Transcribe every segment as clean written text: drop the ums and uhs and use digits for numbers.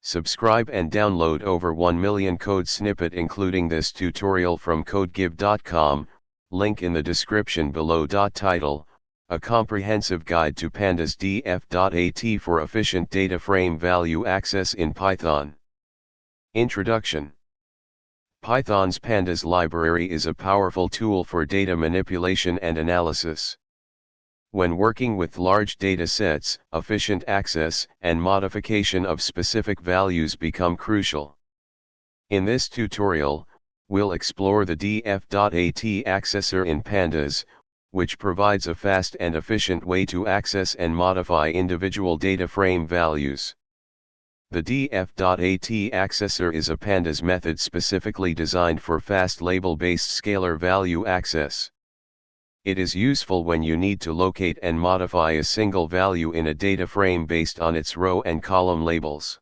Subscribe and download over 1 million code snippet including this tutorial from codegive.com, link in the description below. Title, a comprehensive guide to pandas df.at for efficient data frame value access in Python. Introduction. Python's pandas library is a powerful tool for data manipulation and analysis. When working with large data sets, efficient access and modification of specific values become crucial. In this tutorial, we'll explore the df.at accessor in pandas, which provides a fast and efficient way to access and modify individual data frame values. The df.at accessor is a pandas method specifically designed for fast label-based scalar value access. It is useful when you need to locate and modify a single value in a data frame based on its row and column labels.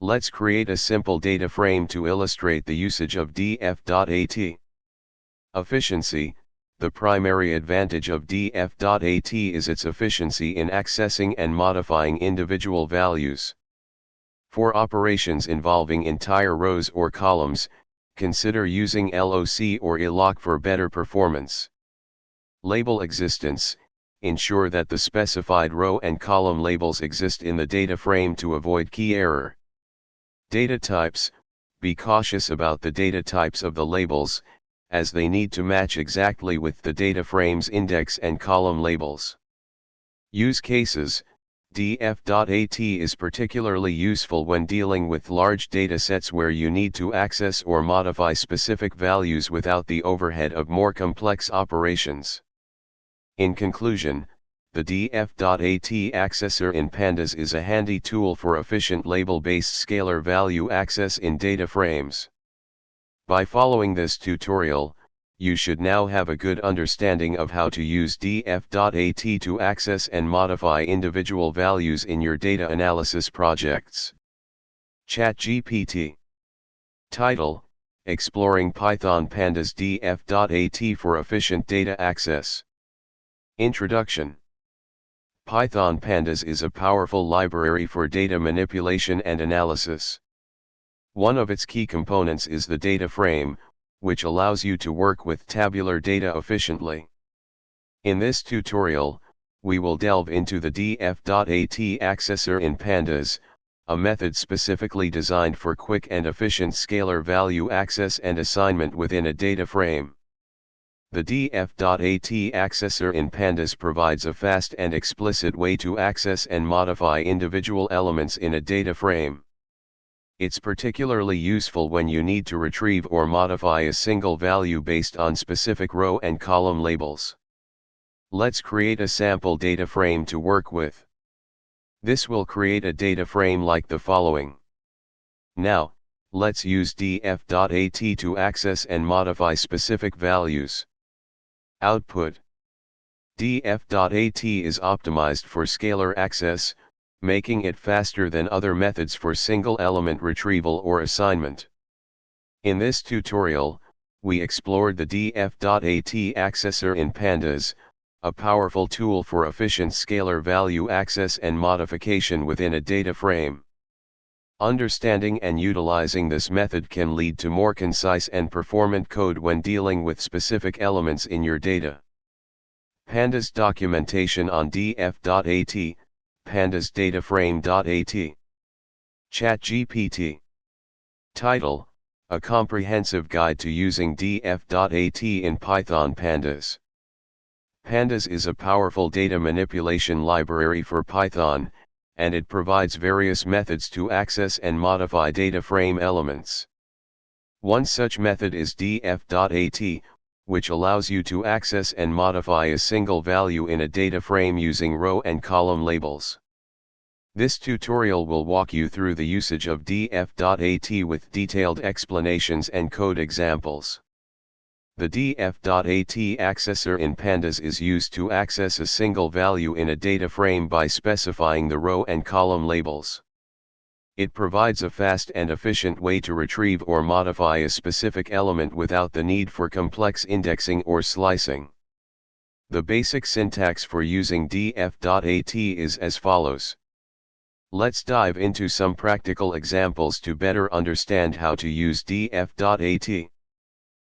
Let's create a simple data frame to illustrate the usage of df.at. Efficiency. The primary advantage of df.at is its efficiency in accessing and modifying individual values. For operations involving entire rows or columns, consider using loc or iloc for better performance. Label existence. Ensure that the specified row and column labels exist in the data frame to avoid key error. Data types. Be cautious about the data types of the labels, as they need to match exactly with the data frame's index and column labels. Use cases. df.at is particularly useful when dealing with large datasets where you need to access or modify specific values without the overhead of more complex operations. In conclusion, the df.at accessor in pandas is a handy tool for efficient label-based scalar value access in data frames. By following this tutorial, you should now have a good understanding of how to use df.at to access and modify individual values in your data analysis projects. ChatGPT. Title, Exploring Python Pandas df.at for efficient data access. Introduction. Python Pandas is a powerful library for data manipulation and analysis. One of its key components is the data frame, which allows you to work with tabular data efficiently. In this tutorial, we will delve into the df.at accessor in pandas, a method specifically designed for quick and efficient scalar value access and assignment within a data frame. The df.at accessor in pandas provides a fast and explicit way to access and modify individual elements in a data frame. It's particularly useful when you need to retrieve or modify a single value based on specific row and column labels. Let's create a sample data frame to work with. This will create a data frame like the following. Now, let's use df.at to access and modify specific values. Output. df.at is optimized for scalar access, making it faster than other methods for single element retrieval or assignment. In this tutorial, we explored the df.at accessor in pandas, a powerful tool for efficient scalar value access and modification within a data frame. Understanding and utilizing this method can lead to more concise and performant code when dealing with specific elements in your data. Pandas documentation on df.at, pandas dataframe.at. ChatGPT. Title, a comprehensive guide to using df.at in Python pandas. Pandas is a powerful data manipulation library for Python, and it provides various methods to access and modify data frame elements. One such method is df.at, which allows you to access and modify a single value in a data frame using row and column labels. This tutorial will walk you through the usage of df.at with detailed explanations and code examples. The df.at accessor in pandas is used to access a single value in a data frame by specifying the row and column labels. It provides a fast and efficient way to retrieve or modify a specific element without the need for complex indexing or slicing. The basic syntax for using df.at is as follows. Let's dive into some practical examples to better understand how to use df.at.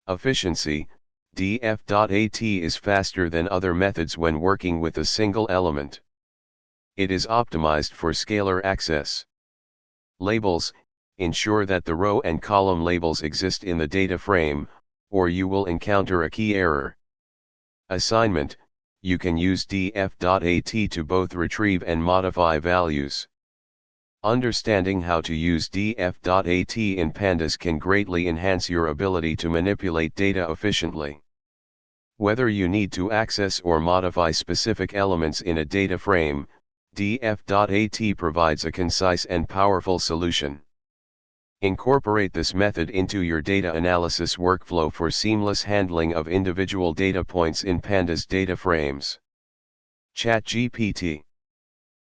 Efficiency: df.at is faster than other methods when working with a single element. It is optimized for scalar access. Labels: ensure that the row and column labels exist in the data frame, or you will encounter a key error. Assignment: you can use df.at to both retrieve and modify values. Understanding how to use df.at in pandas can greatly enhance your ability to manipulate data efficiently. Whether you need to access or modify specific elements in a data frame, df.at provides a concise and powerful solution. Incorporate this method into your data analysis workflow for seamless handling of individual data points in pandas data frames. ChatGPT